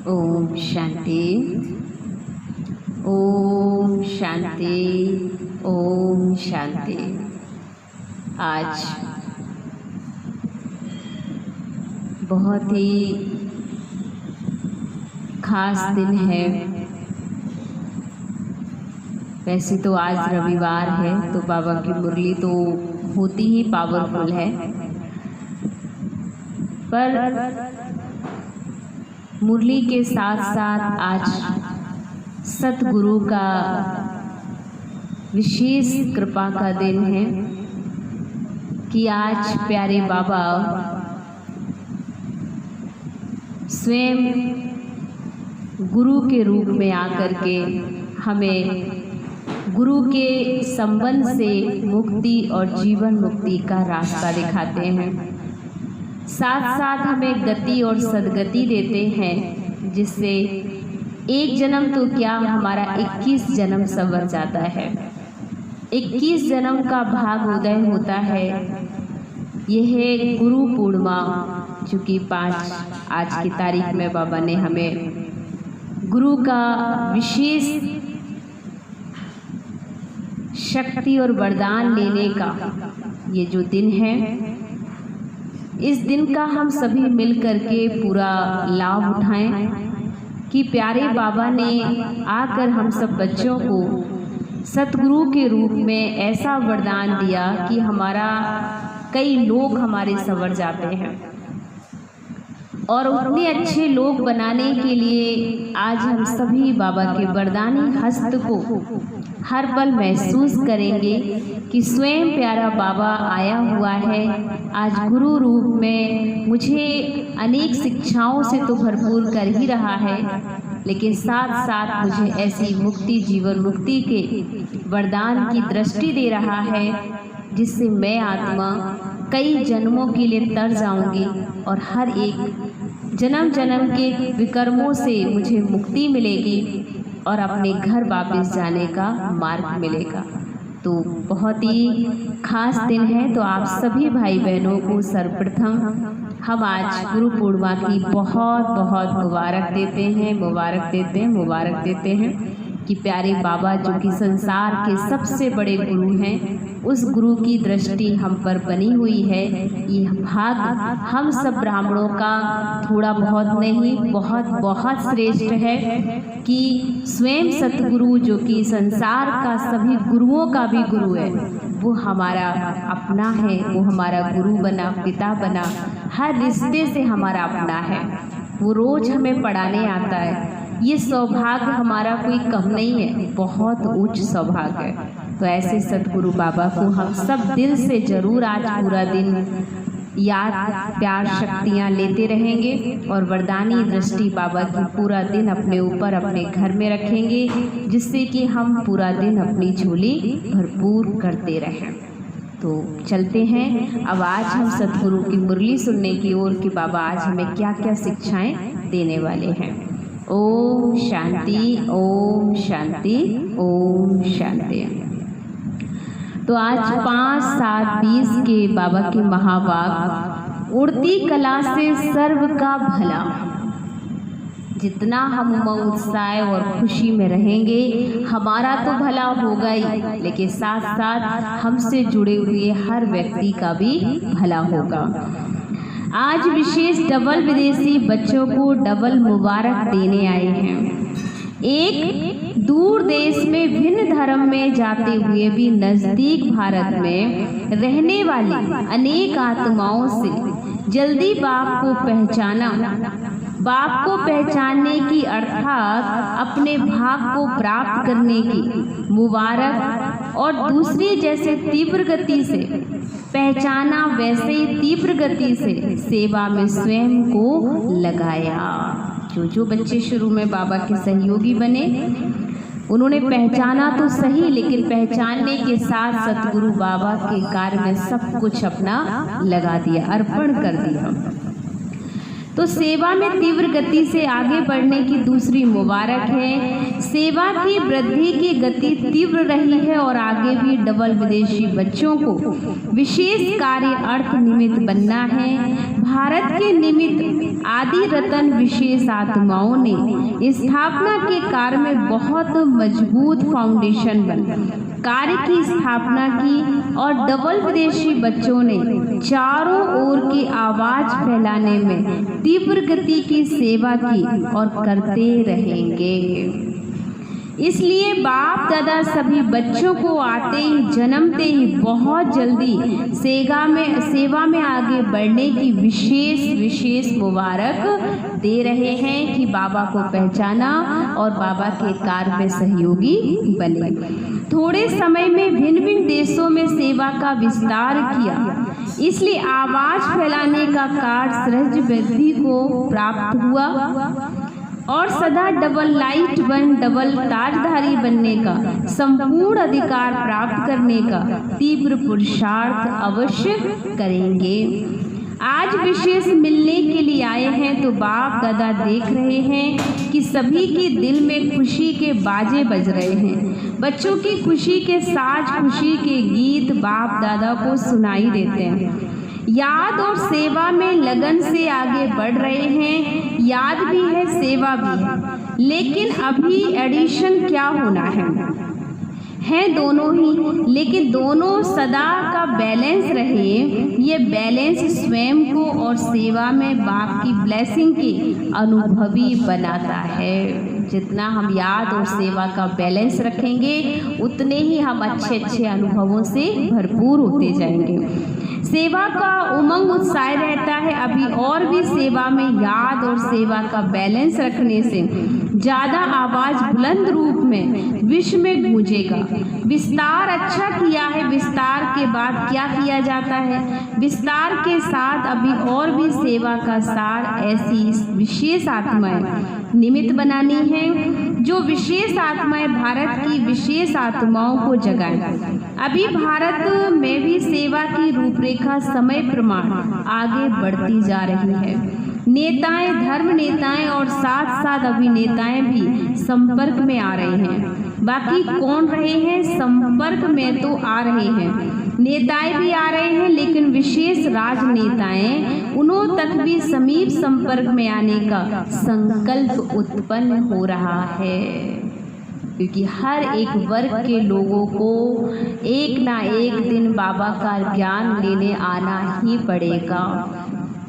ओम शांति, ओम शांति, ओम शांति। आज बहुत ही खास दिन है। वैसे तो आज रविवार है तो बाबा की मुरली तो होती ही पावरफुल है, पर मुरली के साथ साथ आज सतगुरु का विशेष कृपा का दिन है कि आज प्यारे बाबा स्वयं गुरु के रूप में आकर के हमें गुरु के संबंध से मुक्ति और जीवन मुक्ति का रास्ता दिखाते हैं। साथ साथ हमें गति और सद्गति देते हैं, जिससे एक जन्म तो क्या हमारा 21 जन्म संवर जाता है। 21 जन्म का भाग उदय होता है। यह गुरु पूर्णिमा, चूँकि 5 आज की तारीख में बाबा ने हमें गुरु का विशेष शक्ति और वरदान लेने का ये जो दिन है, इस दिन का हम सभी मिल करके पूरा लाभ उठाएं कि प्यारे बाबा ने आकर हम सब बच्चों को सतगुरु के रूप में ऐसा वरदान दिया कि हमारा कई लोग हमारे संवर जाते हैं। और उतने अच्छे लोग बनाने के लिए आज हम सभी बाबा के वरदानी हस्त को हर पल महसूस करेंगे कि स्वयं प्यारा बाबा आया हुआ है। आज गुरु रूप में मुझे अनेक शिक्षाओं से तो भरपूर कर ही रहा है, लेकिन साथ साथ मुझे ऐसी मुक्ति, जीवन मुक्ति के वरदान की दृष्टि दे रहा है, जिससे मैं आत्मा कई जन्मों के लिए तर जाऊंगी और हर एक जन्म जन्म के विकर्मों से मुझे मुक्ति मिलेगी और अपने घर वापस जाने का मार्ग मिलेगा। तो बहुत ही खास दिन है। तो आप सभी भाई बहनों को सर्वप्रथम हम आज गुरु पूर्णिमा की बहुत बहुत मुबारक देते हैं कि प्यारे बाबा जो कि संसार के सबसे बड़े गुरु हैं, उस गुरु की दृष्टि हम पर बनी हुई है। ये भाग हम सब ब्राह्मणों का थोड़ा बहुत नहीं, बहुत बहुत श्रेष्ठ है कि स्वयं सतगुरु जो कि संसार का सभी गुरुओं का भी गुरु है, वो हमारा अपना है, वो हमारा गुरु बना, पिता बना, हर रिश्ते से हमारा अपना है। वो रोज़ हमें पढ़ाने आता है। ये सौभाग्य हमारा कोई कम नहीं है, बहुत उच्च सौभाग्य है। तो ऐसे सतगुरु बाबा को हम सब दिल से जरूर आज पूरा दिन याद, प्यार, शक्तियाँ लेते रहेंगे और वरदानी दृष्टि बाबा की पूरा दिन अपने ऊपर, अपने घर में रखेंगे, जिससे कि हम पूरा दिन अपनी झोली भरपूर करते रहें। तो चलते हैं अब आज हम सतगुरु की मुरली सुनने की ओर कि बाबा आज हमें क्या क्या शिक्षाएं देने वाले हैं। ओम शांति, ओम शांति, ओम शांति। तो आज 5-7-20 के बाबा के महावाक्य, उड़ती कला से सर्व का भला। जितना हम उमंग उत्साह और खुशी में रहेंगे हमारा तो भला होगा ही, लेकिन साथ साथ हमसे जुड़े हुए हर व्यक्ति का भी भला होगा। आज विशेष डबल विदेशी बच्चों को डबल मुबारक देने आए हैं। एक दूर देश में भिन्न धर्म में जाते हुए भी नजदीक भारत में रहने वाली अनेक आत्माओं से जल्दी बाप को पहचाना। बाप को पहचानने की अर्थात अपने भाग को प्राप्त करने की मुबारक, और दूसरी जैसे तीव्र गति से पहचाना वैसे ही तीव्र गति से सेवा में स्वयं को लगाया। जो बच्चे शुरू में बाबा के सहयोगी बने उन्होंने पहचाना तो सही, लेकिन पहचानने के साथ सतगुरु बाबा के कार्य में सब कुछ अपना लगा दिया, अर्पण कर दिया। तो सेवा में तीव्र गति से आगे बढ़ने की दूसरी मुबारक है। सेवा की वृद्धि की गति तीव्र रही है और आगे भी डबल विदेशी बच्चों को विशेष कार्य अर्थ निमित्त बनना है। भारत के निमित्त आदि रतन विशेष आत्माओं ने स्थापना के कार्य में बहुत मजबूत फाउंडेशन बना कार्य की स्थापना की, और डबल विदेशी बच्चों ने चारों ओर की आवाज फैलाने में तीव्र गति की सेवा की और करते रहेंगे। इसलिए बाप दादा सभी बच्चों को आते ही जन्मते ही बहुत जल्दी सेवा में आगे बढ़ने की विशेष मुबारक दे रहे हैं कि बाबा को पहचाना और बाबा के कार्य में सहयोगी बने। थोड़े समय में भिन्न भिन्न देशों में सेवा का विस्तार किया, इसलिए आवाज फैलाने का कार्य सहज वृद्धि को प्राप्त हुआ और सदा डबल लाइट बन डबल ताजधारी बनने का संपूर्ण अधिकार प्राप्त करने का तीव्र पुरुषार्थ अवश्य करेंगे। आज विशेष मिलने के लिए आए हैं तो बाप दादा देख रहे हैं कि सभी के दिल में खुशी के बाजे बज रहे हैं। बच्चों की खुशी के साथ खुशी के गीत बाप दादा को सुनाई देते हैं। याद और सेवा में लगन से आगे बढ़ रहे हैं। याद भी है, सेवा भी है, लेकिन अभी एडिशन क्या होना है दोनों ही, लेकिन दोनों सदा का बैलेंस रहे। ये बैलेंस स्वयं को और सेवा में बाप की ब्लेसिंग के अनुभवी बनाता है। जितना हम याद और सेवा का बैलेंस रखेंगे उतने ही हम अच्छे अनुभवों से भरपूर होते जाएंगे। सेवा का उमंग उत्साह रहता है, अभी और भी सेवा में याद और सेवा का बैलेंस रखने से ज़्यादा आवाज़ बुलंद रूप में विश्व में गूंजेगा। विस्तार अच्छा किया है, विस्तार के बाद क्या किया जाता है? विस्तार के साथ अभी और भी सेवा का सार ऐसी विशेष आत्माएं निमित्त बनानी है जो विशेष आत्माएं भारत की विशेष आत्माओं को जगाएं। अभी भारत में भी सेवा की रूपरेखा समय प्रमाण आगे बढ़ती जा रही है। नेताएं, धर्म नेताएं और साथ साथ अभिनेताएं भी संपर्क में आ रहे हैं। बाकी कौन रहे हैं? संपर्क में तो आ रहे हैं, नेताएं भी आ रहे हैं, लेकिन विशेष राजनेताएं उन्हों तक भी समीप संपर्क में आने का संकल्प उत्पन्न हो रहा है, क्योंकि हर एक वर्ग के लोगों को एक ना एक दिन बाबा का ज्ञान लेने आना ही पड़ेगा,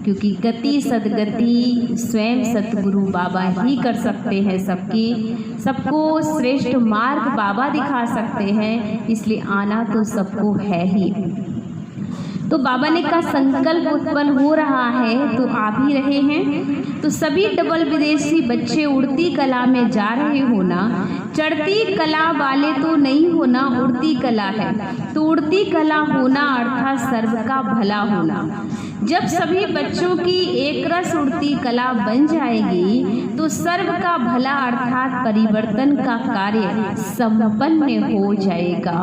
क्योंकि गति सदगति स्वयं सतगुरु बाबा ही कर सकते हैं। सबको श्रेष्ठ मार्ग बाबा दिखा सकते हैं, इसलिए आना तो सबको है ही। तो बाबा ने का संकल्प उत्पन्न हो रहा है तो आ भी रहे हैं। तो सभी डबल विदेशी बच्चे उड़ती कला में जा रहे हो ना, चढ़ती कला वाले तो नहीं होना, उड़ती कला है। तो उड़ती कला होना अर्थात सर्व का भला होना। जब सभी बच्चों की एक रस उड़ती कला बन जाएगी तो सर्व का भला अर्थात परिवर्तन का कार्य संपन्न हो जाएगा।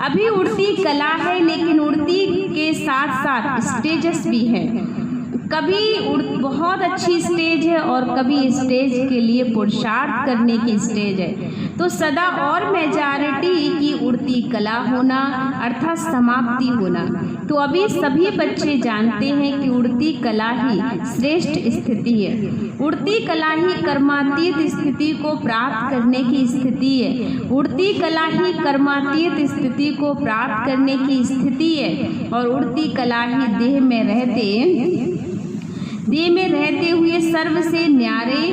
अभी उड़ती कला है, लेकिन उड़ती के साथ साथ स्टेजेस भी हैं। कभी बहुत अच्छी स्टेज है और कभी स्टेज के लिए पुरुषार्थ करने की स्टेज है। तो सदा और मेजॉरिटी की उड़ती कला होना अर्थात समाप्ति होना। तो अभी सभी बच्चे जानते हैं कि उड़ती कला ही श्रेष्ठ स्थिति है। उड़ती कला ही कर्मातीत स्थिति को प्राप्त करने की स्थिति है। उड़ती कला ही कर्मातीत स्थिति को प्राप्त करने की स्थिति है। और उड़ती कला ही देह में रहते हुए सर्व से न्यारे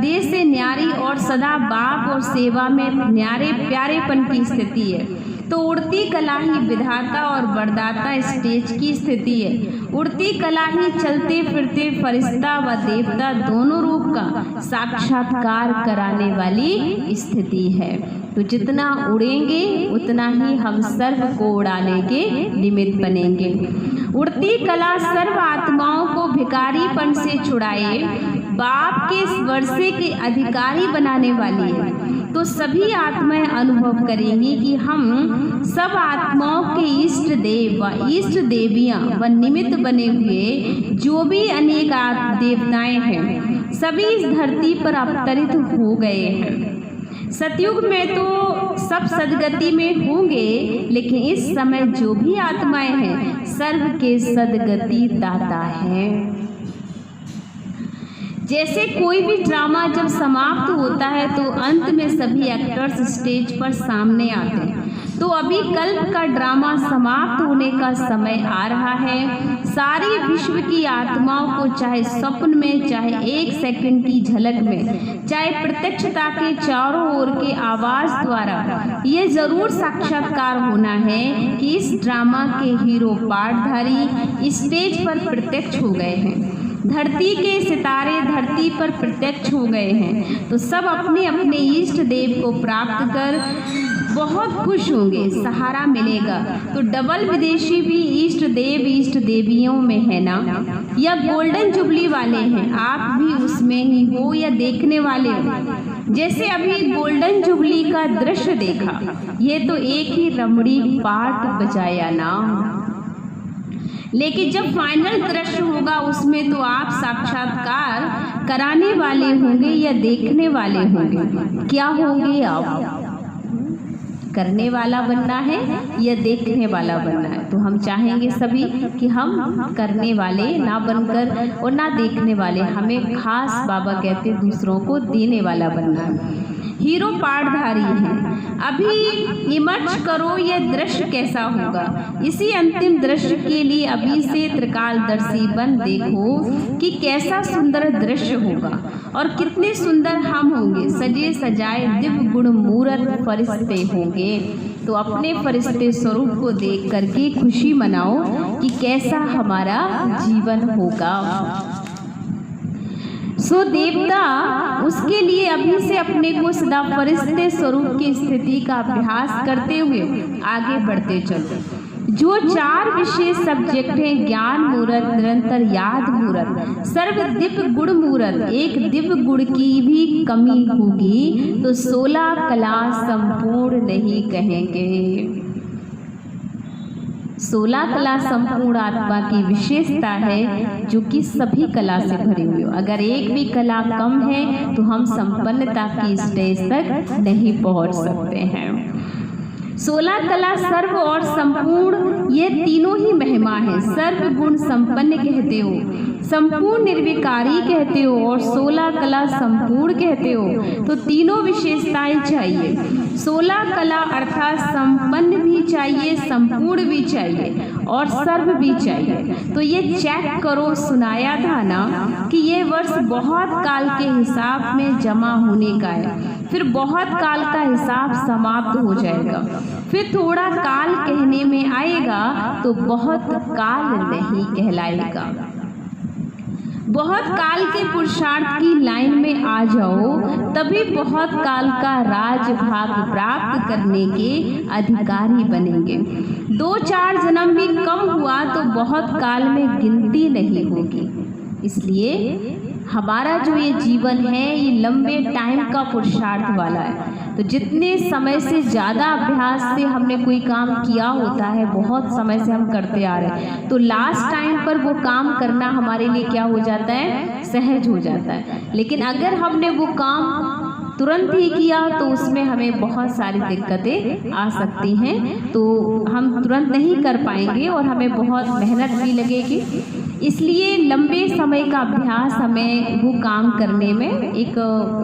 देश से न्यारी और सदा बाप और सेवा में न्यारे प्यारेपन की स्थिति है। तो उड़ती कला ही विधाता और वरदाता स्टेज की स्थिति है। उड़ती कला ही चलते फिरते फरिश्ता व देवता दोनों रूप का साक्षात्कार कराने वाली स्थिति है। तो जितना उड़ेंगे उतना ही हम सर्व को उड़ाने के निमित्त बनेंगे। उड़ती कला सर्व आत्माओं को भिखारीपन से छुड़ाए बाप के वर्षे के अधिकारी बनाने वाली है। तो सभी आत्माएं अनुभव करेंगी कि हम सब आत्माओं के इष्ट देव व इष्ट देवियां व निमित्त बने हुए जो भी अनेक देवताएं हैं सभी इस धरती पर अवतरित हो गए हैं। सतयुग में तो सब सदगति में होंगे, लेकिन इस समय जो भी आत्माएं हैं सर्व के सदगति दाता हैं। जैसे कोई भी ड्रामा जब समाप्त होता है तो अंत में सभी एक्टर्स स्टेज पर सामने आते हैं। तो अभी कल्प का ड्रामा समाप्त होने का समय आ रहा है। सारी विश्व की आत्माओं को चाहे स्वप्न में, चाहे एक सेकंड की झलक में, चाहे प्रत्यक्षता के चारों ओर के आवाज द्वारा ये जरूर साक्षात्कार होना है कि इस ड्रामा के हीरो पार्टधारी स्टेज पर प्रत्यक्ष हो गए हैं। धरती के सितारे धरती पर प्रत्यक्ष हो गए हैं। तो सब अपने अपने इष्ट देव को प्राप्त कर बहुत खुश होंगे, सहारा मिलेगा। तो डबल विदेशी भी इष्ट देव इष्ट देवियों में है ना, या गोल्डन जुबली वाले हैं, आप भी उसमें ही हो या देखने वाले हो। जैसे अभी गोल्डन जुबली का दृश्य देखा, ये तो एक ही रमणी पाठ बजाया ना, लेकिन जब फाइनल दृश्य होगा उसमें तो आप साक्षात्कार कराने वाले होंगे या देखने वाले होंगे। क्या होंगे आप? करने वाला बनना है या देखने वाला बनना है? तो हम चाहेंगे सभी कि हम करने वाले ना बनकर और ना देखने वाले, हमें खास बाबा कहते दूसरों को देने वाला बनना है। हीरो पार्टधारी हैं। अभी इमर्ज करो यह दृश्य कैसा होगा। इसी अंतिम दृश्य के लिए अभी से त्रिकालदर्शी बन देखो कि कैसा सुंदर दृश्य होगा और कितने सुंदर हम होंगे। सजे सजाए दिव्य गुण मूरत फरिश्ते होंगे। तो अपने फरिश्ते स्वरूप को देख करके खुशी मनाओ कि कैसा हमारा जीवन होगा। सो देवता उसके लिए अभी से अपने को सदा फरिश्ते स्वरूप की स्थिति का अभ्यास करते हुए आगे बढ़ते चलो। जो चार विशेष सब्जेक्ट हैं, ज्ञान मूरत, निरंतर याद मूरत, सर्व दिव्य गुण मूरत, एक दिव्य गुण की भी कमी होगी तो 16 कला संपूर्ण नहीं कहेंगे। 16 कला संपूर्ण आत्मा की विशेषता है जो कि सभी कला से भरी हुई हो। अगर एक भी कला कम है तो हम संपन्नता की स्टेज तक नहीं पहुंच सकते हैं। 16 कला सर्व और संपूर्ण ये तीनों ही महिमा है। सर्व गुण संपन्न कहते हो, संपूर्ण निर्विकारी कहते हो और 16 कला संपूर्ण कहते हो। तो तीनों विशेषताएं चाहिए। 16 कला अर्थात संपन्न भी चाहिए, संपूर्ण भी चाहिए और सर्व भी चाहिए। तो ये चेक करो, सुनाया था ना कि ये वर्ष बहुत काल के हिसाब में जमा होने का है, फिर बहुत काल का हिसाब समाप्त हो जाएगा, फिर थोड़ा काल कहने में आएगा तो बहुत काल नहीं कहलाएगा। बहुत काल के पुरुषार्थ की लाइन में आ जाओ तभी बहुत काल का राजभाग प्राप्त करने के अधिकारी बनेंगे। 2-4 जन्म भी कम हुआ तो बहुत काल में गिनती नहीं होगी। इसलिए हमारा जो ये जीवन है ये लंबे टाइम का पुरुषार्थ वाला है। तो जितने समय से ज़्यादा अभ्यास से हमने कोई काम किया होता है, बहुत समय से हम करते आ रहे हैं, तो लास्ट टाइम पर वो काम करना हमारे लिए क्या हो जाता है, सहज हो जाता है। लेकिन अगर हमने वो काम तुरंत ही किया तो उसमें हमें बहुत सारी दिक्कतें आ सकती हैं, तो हम तुरंत नहीं कर पाएंगे और हमें बहुत मेहनत भी लगेगी। इसलिए लंबे समय का अभ्यास हमें वो काम करने में एक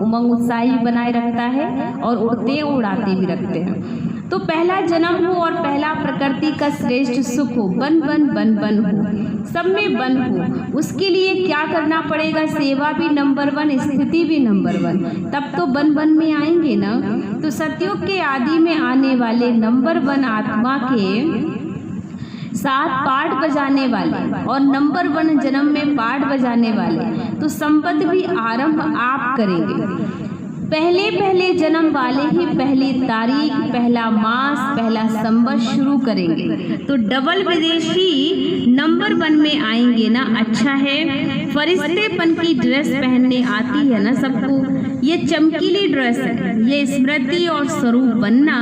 उमंग उत्साही बनाए रखता है और उड़ाते भी रखते हैं। तो पहला जन्म हो और पहला प्रकृति का श्रेष्ठ सुख हो, बन बन बन बन हो, सब में बन हो, उसके लिए क्या करना पड़ेगा, सेवा भी नंबर 1, स्थिति भी नंबर 1, तब तो बन बन में आएंगे ना। तो सतयुग के आदि में आने वाले नंबर 1 आत्मा के साथ पाठ बजाने वाले और नंबर 1 जन्म में पाठ बजाने वाले, तो संपद भी आरंभ आप करेंगे। पहले जन्म वाले ही पहली तारीख, पहला मास, पहला संवत शुरू करेंगे। तो डबल विदेशी नंबर 1 में आएंगे ना। अच्छा है, फरिश्तेपन की ड्रेस पहनने आती है ना सबको। ये चमकीली ड्रेस है, ये स्मृति और स्वरूप बनना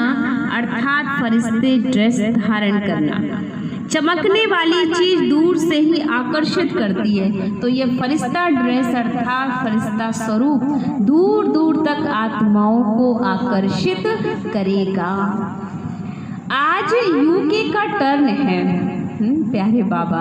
अर्थात फरिश्ते ड्रेस धारण करना। चमकने वाली चीज दूर से ही आकर्षित करती है, तो ये फरिश्ता ड्रेस अर्थात फरिश्ता स्वरूप दूर दूर तक आत्माओं को आकर्षित करेगा। आज यूके का टर्न है। प्यारे बाबा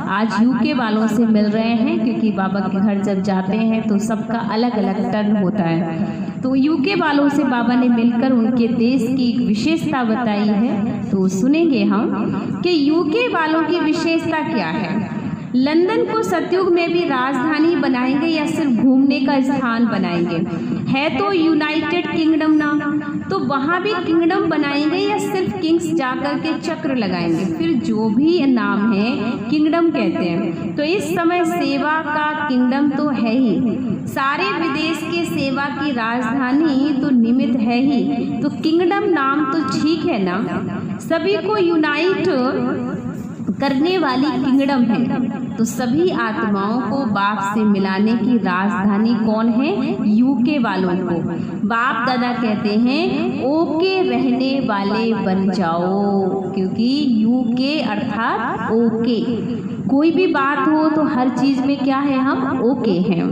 आज यूके वालों से मिल रहे हैं, क्योंकि बाबा के घर जब जाते हैं तो सबका अलग अलग टर्न होता है। तो यूके वालों से बाबा ने मिलकर उनके देश की एक विशेषता बताई है, तो सुनेंगे हम कि यूके वालों की विशेषता क्या है। लंदन को सतयुग में भी राजधानी बनाएंगे या सिर्फ घूमने का स्थान बनाएंगे? है तो यूनाइटेड किंगडम ना, तो वहाँ भी किंगडम बनाएंगे या सिर्फ किंग्स जाकर के चक्र लगाएंगे? फिर जो भी नाम है किंगडम कहते हैं। तो इस समय सेवा का किंगडम तो है ही, सारे विदेश के सेवा की राजधानी तो निमित्त है ही, तो किंगडम नाम तो ठीक है ना। सभी को यूनाइट करने वाली किंगडम है। तो सभी आत्माओं को बाप से मिलाने की राजधानी कौन है? यूके वालों को। बाप दादा कहते हैं ओके रहने वाले बन जाओ, क्योंकि यूके अर्थात ओके। कोई भी बात हो तो हर चीज में क्या है, हम ओके हैं,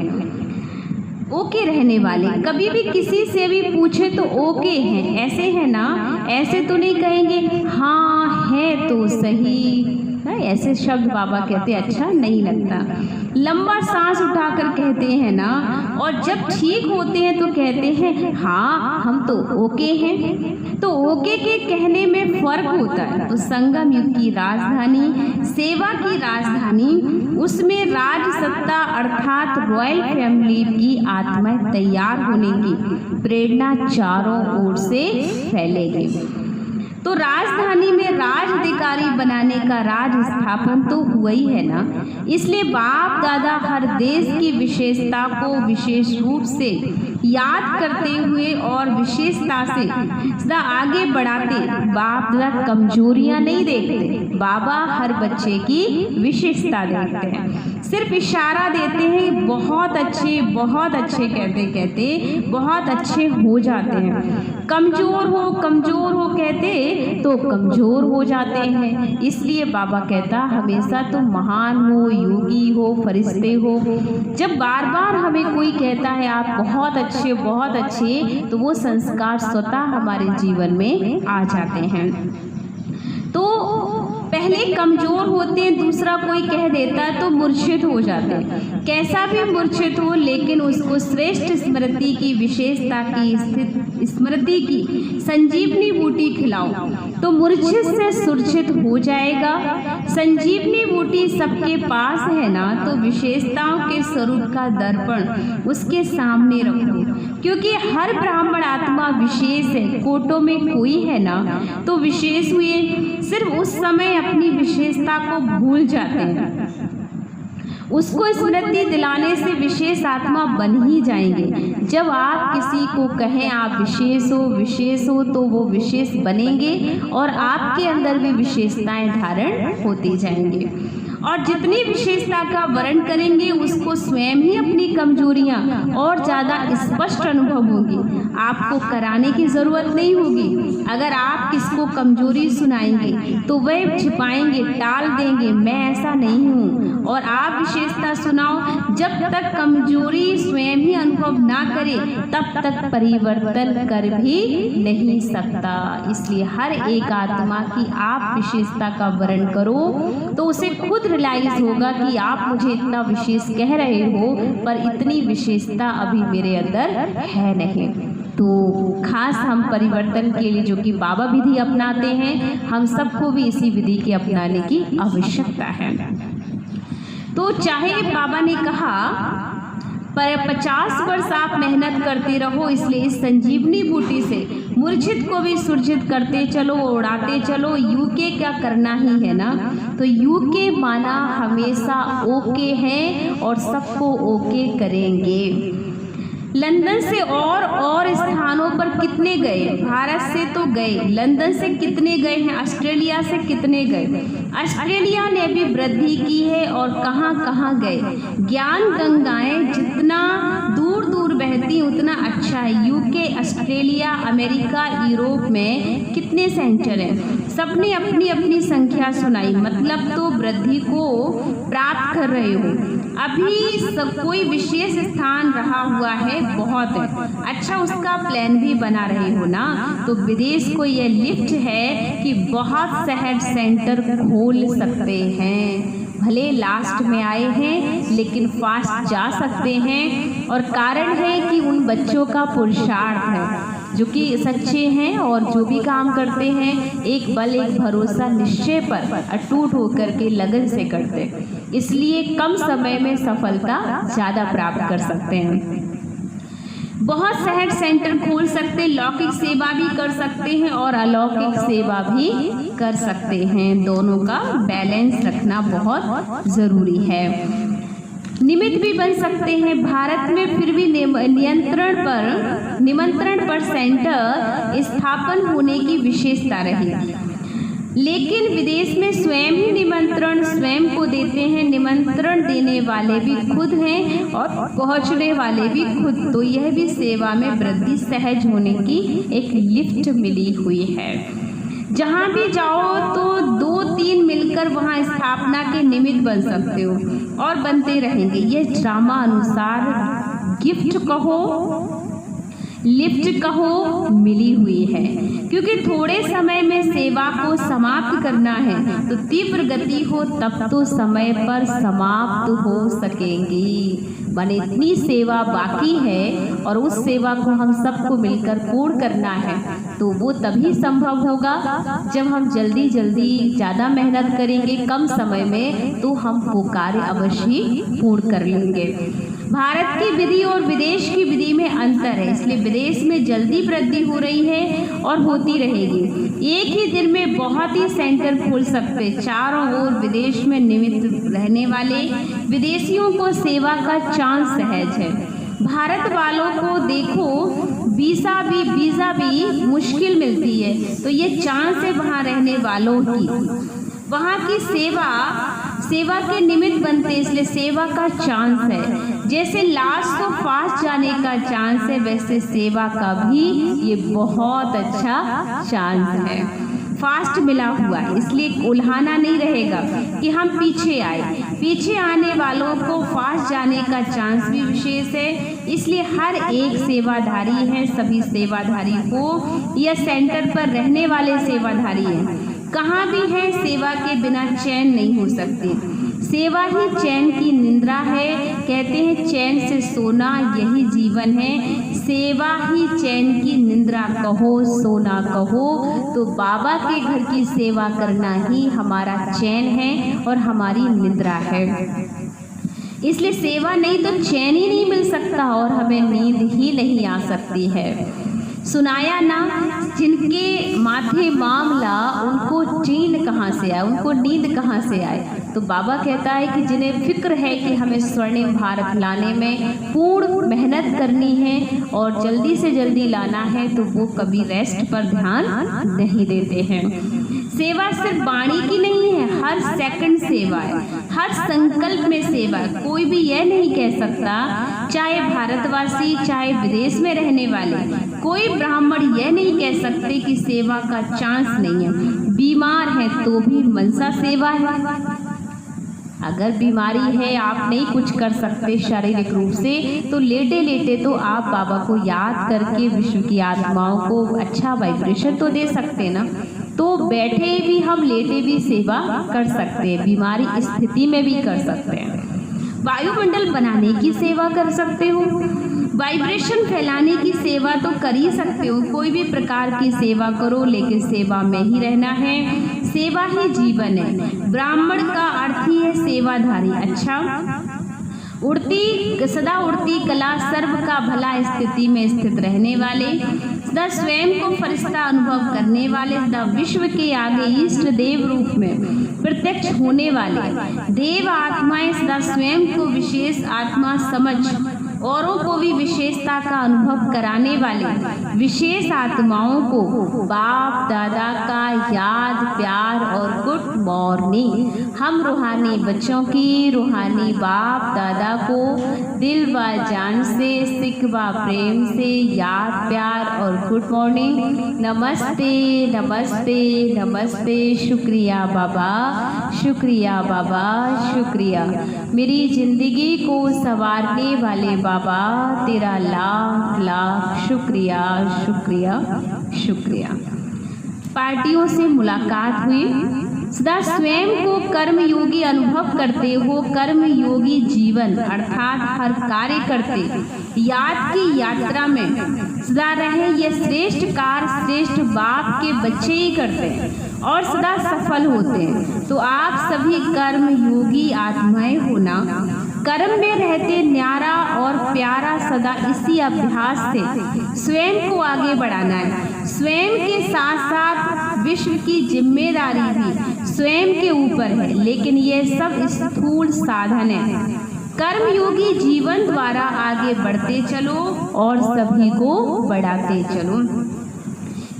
ओके रहने वाले। कभी भी किसी से भी पूछे तो ओके हैं, ऐसे है ना, ऐसे तो नहीं कहेंगे हाँ है तो सही, ऐसे शब्द बाबा कहते अच्छा नहीं लगता। लंबा सांस उठाकर कहते हैं ना, और जब ठीक होते हैं तो कहते हैं हाँ हम तो ओके हैं। तो ओके के कहने में फर्क होता है। तो संगम युग की राजधानी, सेवा की राजधानी, उसमें राज सत्ता अर्थात रॉयल फैमिली की आत्माएं तैयार होने की प्रेरणा चारों ओर से फैलेगी। तो राजधानी में राज-अधिकारी बनाने का राज स्थापन तो हुआ ही है ना। इसलिए बाप दादा हर देश की विशेषता को विशेष रूप से याद करते हुए और विशेषता से सदा आगे बढ़ाते। बाप दादा कमजोरियां नहीं देखते, बाबा हर बच्चे की विशेषता देखते हैं। सिर्फ इशारा देते हैं बहुत अच्छे कहते कहते बहुत अच्छे हो जाते हैं। कमजोर हो कहते तो कमजोर हो जाते हैं। इसलिए बाबा कहता हमेशा तो महान हो, योगी हो, फरिश्ते हो। जब बार बार हमें कोई कहता है आप बहुत अच्छे, तो वो संस्कार स्वतः हमारे जीवन में आ जाते हैं। तो पहले कमजोर होते हैं, दूसरा कोई कह देता है तो मूर्छित हो जाते हैं। कैसा भी मूर्छित हो, लेकिन उसको श्रेष्ठ स्मृति की विशेषता की स्मृति की संजीवनी बूटी खिलाओ तो मूर्छित से सुरक्षित हो जाएगा। संजीवनी बूटी सबके पास है ना, तो विशेषताओं के स्वरूप का दर्पण उसके सामने रखो, क्योंकि हर ब्राह्मण आत्मा विशेष है। कोटों में कोई है ना तो विशेष हुए, सिर्फ उस समय अपनी विशेषता को भूल जाते हैं। उसको स्मृति दिलाने से विशेष आत्मा बन ही जाएंगे। जब आप किसी को कहें आप विशेष हो तो वो विशेष बनेंगे और आपके अंदर भी विशेषताएं धारण होती जाएंगे। और जितनी विशेषता का वर्ण करेंगे उसको स्वयं ही अपनी कमजोरियां और ज़्यादा स्पष्ट अनुभव होगी। आपको कराने की ज़रूरत नहीं होगी। अगर आप किसको कमजोरी सुनाएंगे तो वह छिपाएंगे, टाल देंगे, मैं ऐसा नहीं हूँ, और आप विशेषता सुनाओ। जब तक कमजोरी स्वयं ही अनुभव ना करे तब तक परिवर्तन कर भी नहीं सकता। इसलिए हर एक आत्मा की आप विशेषता का वर्णन करो तो उसे खुद रियलाइज होगा कि आप मुझे इतना विशेष कह रहे हो पर इतनी विशेषता अभी मेरे अंदर है नहीं। तो खास हम परिवर्तन के लिए जो कि बाबा विधि अपनाते हैं, हम सबको भी इसी विधि के अपनाने की आवश्यकता है। तो चाहे बाबा ने कहा पर 50 वर्ष आप मेहनत करते रहो, इसलिए इस संजीवनी बूटी से मूर्छित को भी सुरक्षित करते चलो, उड़ाते चलो। यूके क्या करना ही है ना, तो यूके माना हमेशा ओके है और सबको ओके करेंगे। लंदन से और स्थानों पर कितने गए? भारत से तो गए, लंदन से कितने गए हैं? ऑस्ट्रेलिया से कितने गए? ऑस्ट्रेलिया ने भी वृद्धि की है और कहाँ कहाँ गए। ज्ञान गंगाएं जितना दूर दूर बहती उतना अच्छा है। यूके, ऑस्ट्रेलिया, अमेरिका, यूरोप में कितने सेंटर हैं? सबने अपनी अपनी संख्या सुनाई, मतलब तो वृद्धि को प्राप्त कर रहे हो। अभी सब कोई विशेष स्थान रहा हुआ है, बहुत है अच्छा, उसका प्लान भी बना रहे हो ना। तो विदेश को यह लिफ्ट है कि बहुत शहर सेंटर खोल सकते हैं। भले लास्ट में आए हैं लेकिन फास्ट जा सकते हैं, और कारण है कि उन बच्चों का पुरुषार्थ है जो कि सच्चे हैं और जो भी काम करते हैं एक बल, एक भरोसा, निश्चय पर अटूट होकर के लगन से करते, इसलिए कम समय में सफलता ज़्यादा प्राप्त कर सकते हैं। बहुत शहर सेंटर खोल सकते, लौकिक सेवा भी कर सकते हैं और अलौकिक सेवा भी कर सकते हैं। दोनों का बैलेंस रखना बहुत ज़रूरी है। निमित्त भी बन सकते हैं। भारत में फिर भी निमंत्रण पर सेंटर स्थापन होने की विशेषता रही, लेकिन विदेश में स्वयं ही निमंत्रण स्वयं को देते हैं। निमंत्रण देने वाले भी खुद हैं और पहुंचने वाले भी खुद। तो यह भी सेवा में वृद्धि सहज होने की एक लिफ्ट मिली हुई है। जहाँ भी जाओ तो 2-3 मिलकर वहाँ स्थापना के निमित्त बन सकते हो और बनते रहेंगे। यह ड्रामा अनुसार गिफ्ट कहो, लिफ्ट कहो, मिली हुई है, क्योंकि थोड़े समय में सेवा को समाप्त करना है तो तीव्र गति हो तब तो समय पर समाप्त हो सकेंगी। माने इतनी सेवा बाकी है और उस सेवा को हम सबको मिलकर पूर्ण करना है, तो वो तभी संभव होगा जब हम जल्दी जल्दी ज़्यादा मेहनत करेंगे कम समय में, तो हम वो कार्य अवश्य पूर्ण कर लेंगे। भारत की विधि और विदेश की विधि में अंतर है, इसलिए विदेश में जल्दी वृद्धि हो रही है और होती रहेगी। एक ही दिन में बहुत ही सेंटर खोल सकते, चारों ओर विदेश में निमित्त रहने वाले विदेशियों को सेवा का चांस सहज है। भारत वालों को देखो वीज़ा भी मुश्किल मिलती है, तो ये चांस है वहाँ रहने वालों की, वहाँ की सेवा के निमित्त बनते, इसलिए सेवा का चांस है। जैसे लास्ट तो फास्ट जाने का चांस है, वैसे सेवा का भी ये बहुत अच्छा चांस है। फास्ट मिला हुआ है, इसलिए उल्हाना नहीं रहेगा कि हम पीछे आए। पीछे आने वालों को फास्ट जाने का चांस भी विशेष है, इसलिए हर एक सेवाधारी है। सभी सेवाधारी को यह सेंटर पर रहने वाले सेवाधारी हैं, कहाँ भी है, सेवा के बिना चैन नहीं हो सकती। सेवा ही चैन की निद्रा है, कहते हैं चैन से सोना यही जीवन है। सेवा ही चैन की निद्रा कहो, सोना कहो, तो बाबा के घर की सेवा करना ही हमारा चैन है और हमारी निद्रा है। इसलिए सेवा नहीं तो चैन ही नहीं मिल सकता और हमें नींद ही नहीं आ सकती है। सुनाया ना, जिनके माथे मामला उनको चैन कहाँ से आए, उनको नींद कहाँ से आए। तो बाबा कहता है कि जिन्हें फिक्र है कि हमें स्वर्णिम भारत लाने में पूर्ण मेहनत करनी है और जल्दी से जल्दी लाना है, तो वो कभी रेस्ट पर ध्यान नहीं देते हैं। सेवा सिर्फ वाणी की नहीं है, हर सेकंड सेवा है, हर संकल्प में सेवा है। कोई भी यह नहीं कह सकता, चाहे भारतवासी चाहे विदेश में रहने वाले, कोई ब्राह्मण यह नहीं कह सकते कि सेवा का चांस नहीं है। बीमार है तो भी मनसा सेवा है। अगर बीमारी है, आप नहीं कुछ कर सकते शारीरिक रूप से, तो लेटे लेटे तो आप बाबा को याद करके विश्व की आत्माओं को अच्छा वाइब्रेशन तो दे सकते ना। तो बैठे भी हम, लेटे भी सेवा कर सकते हैं, बीमारी स्थिति में भी कर सकते हैं। वायुमंडल बनाने की सेवा कर सकते हो, वाइब्रेशन फैलाने की सेवा तो कर ही सकते हो। कोई भी प्रकार की सेवा करो, लेकिन सेवा में ही रहना है। सेवा ही जीवन है। ब्राह्मण का अर्थ ही है सेवाधारी। अच्छा, सदा उड़ती कला, सर्व का भला स्थिति में स्थित रहने वाले, सदा स्वयं को फरिश्ता अनुभव करने वाले, सदा विश्व के आगे इष्ट देव रूप में प्रत्यक्ष होने वाले, देव आत्माएं सदा स्वयं को विशेष आत्मा समझ औरों को भी विशेषता का अनुभव कराने वाले विशेष आत्माओं को बाप दादा का याद, प्यार और गुड मॉर्निंग। हम रूहानी बच्चों की रूहानी बाप दादा को दिल व जान से, सिख व प्रेम से याद, प्यार और गुड मॉर्निंग। नमस्ते नमस्ते नमस्ते। शुक्रिया बाबा, शुक्रिया बाबा, शुक्रिया। मेरी जिंदगी को संवारने वाले बाबा, तेरा लाख लाख शुक्रिया शुक्रिया शुक्रिया। पार्टियों से मुलाकात हुई, सदा स्वयं को कर्म योगी अनुभव करते हो। कर्म योगी जीवन अर्थात हर कार्य करते याद की यात्रा में सदा रहे। ये श्रेष्ठ कार्य श्रेष्ठ बाप के बच्चे ही करते हैं और सदा सफल होते हैं। तो आप सभी कर्म योगी आत्माएं होना, कर्म में रहते न्यारा और प्यारा सदा इसी अभ्यास से स्वयं को आगे बढ़ाना है। स्वयं के साथ साथ विश्व की जिम्मेदारी भी स्वयं के ऊपर है, लेकिन ये सब स्थूल साधन है। कर्मयोगी जीवन द्वारा आगे बढ़ते चलो और सभी को बढ़ाते चलो।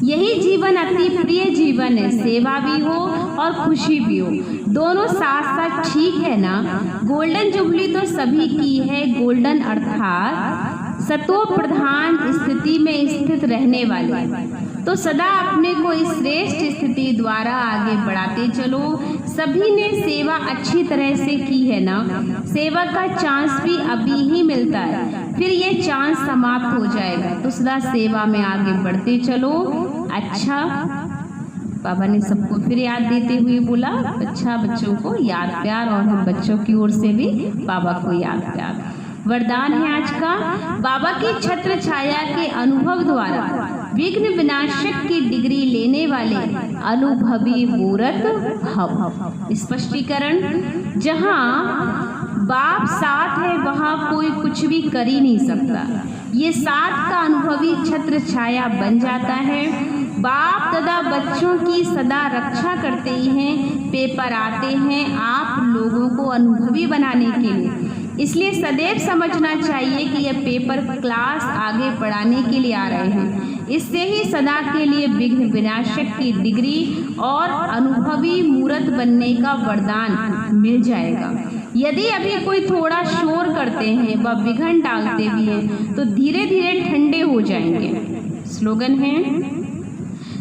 यही जीवन अति प्रिय जीवन है। सेवा भी हो और खुशी भी हो, दोनों साथ साथ ठीक है ना। गोल्डन जुबली तो सभी की है। गोल्डन अर्थात सतो प्रधान स्थिति में स्थित रहने वाले, तो सदा अपने को इस श्रेष्ठ स्थिति द्वारा आगे बढ़ाते चलो। सभी ने सेवा अच्छी तरह से की है ना। सेवा का चांस भी अभी ही मिलता है, फिर ये चांस समाप्त हो जाएगा। तो सदा सेवा में आगे बढ़ते चलो। अच्छा, बाबा ने सबको फिर याद देते हुए बोला, अच्छा बच्चों को याद प्यार, और हम बच्चों की ओर से भी बाबा को याद प्यार। वरदान है आज का, बाबा की छत्र छाया के अनुभव द्वारा विघ्न विनाशक की डिग्री लेने वाले अनुभवी मूर्त हम। स्पष्टीकरण, जहाँ बाप साथ है वहाँ कोई कुछ भी कर ही नहीं सकता। ये साथ का अनुभवी छत्र छाया बन जाता है। बाप दादा बच्चों की सदा रक्षा करते ही हैं। पेपर आते हैं आप लोगों को अनुभवी बनाने के लिए, इसलिए सदैव समझना चाहिए कि यह पेपर क्लास आगे बढ़ाने के लिए आ रहे हैं। इससे ही सदा के लिए विघ्न विनाशक की डिग्री और अनुभवी मूर्त बनने का वरदान मिल जाएगा। यदि अभी कोई थोड़ा शोर करते हैं व विघ्न डालते भी हैं तो धीरे धीरे ठंडे हो जाएंगे। स्लोगन है,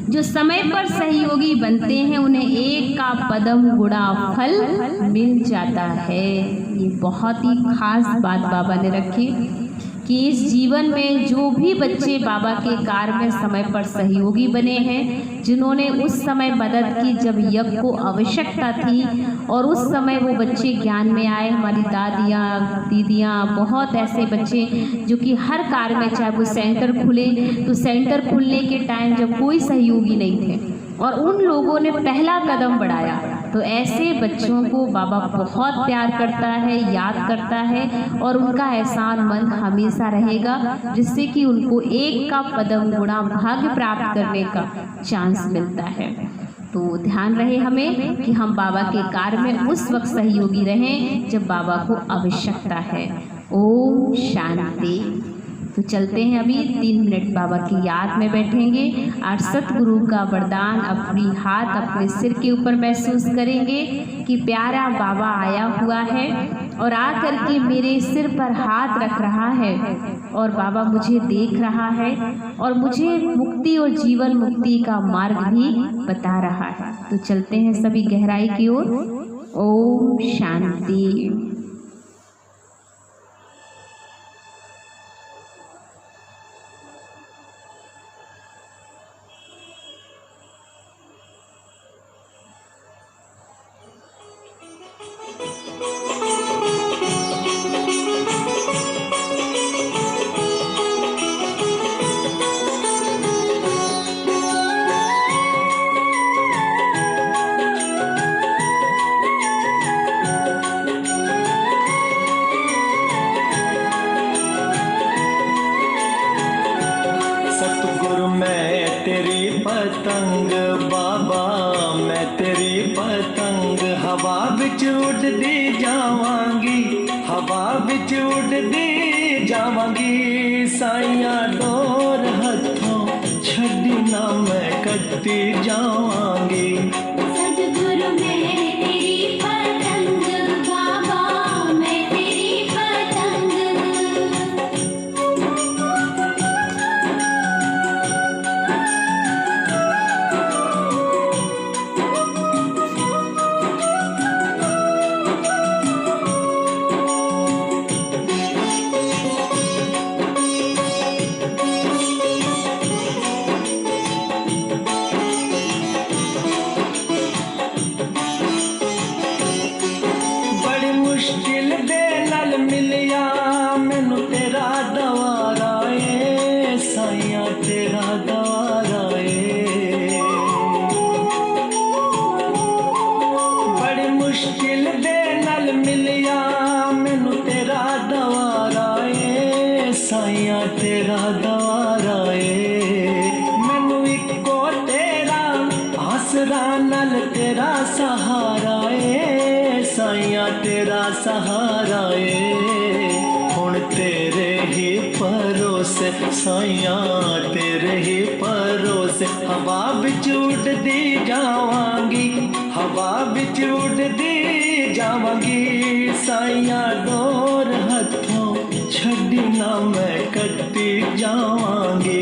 जो समय पर सहयोगी बनते हैं उन्हें एक का पदम गुणा फल मिल जाता है। ये बहुत ही खास बात बाबा ने रखी कि इस जीवन में जो भी बच्चे बाबा के कार्य में समय पर सहयोगी बने हैं, जिन्होंने उस समय मदद की जब यज्ञ को आवश्यकता थी, और उस समय वो बच्चे ज्ञान में आए। हमारी दादियाँ दीदियाँ, बहुत ऐसे बच्चे जो कि हर कार्य में, चाहे वो सेंटर खुले तो सेंटर खुलने के टाइम जब कोई सहयोगी नहीं थे और उन लोगों ने पहला कदम बढ़ाया, तो ऐसे बच्चों को बाबा बहुत प्यार करता है, याद करता है, और उनका एहसान मंद हमेशा रहेगा, जिससे कि उनको एक का पदम गुणा भाग्य प्राप्त करने का चांस मिलता है। तो ध्यान रहे हमें कि हम बाबा के कार्य में उस वक्त सहयोगी रहें जब बाबा को आवश्यकता है। ओम शांति। तो चलते हैं, अभी 3 मिनट बाबा की याद में बैठेंगे और सतगुरु का वरदान अपनी हाथ अपने सिर के ऊपर महसूस करेंगे कि प्यारा बाबा आया हुआ है और आकर के मेरे सिर पर हाथ रख रहा है और बाबा मुझे देख रहा है और मुझे मुक्ति और जीवन मुक्ति का मार्ग भी बता रहा है। तो चलते हैं सभी गहराई की ओर। ओम शांति। पतंग बाबा मैं तेरी पतंग हवा विच उड़दी जावांगी, हवा विच उड़दी जावांगी। साइयां डोर हथों छड्डी ना मैं कट्टी जावांगी। सतगुरु मैं तेरी पतंग बाबा मैं तेरी पतंग। मुश्किल दे नाल मिलिया मैनू तेरा दवारा ए साइया तेरा दवारा ए। बड़ी मुश्किल दे नाल मिलिया मैनू तेरा दवारा ए साइया तेरा दवारा ए। मैनू इको तेरा आसरा नाल तेरा सहारा ए साइया तेरा सहारा ए। हुण तेरे ही भरोसे साइया तेरे ही भरोसे हवा विच उड़दी जावांगी, हवा विच उड़दी जावांगी। साइया डोर हथों छड्डी ना मैं कट्टी जावांगी।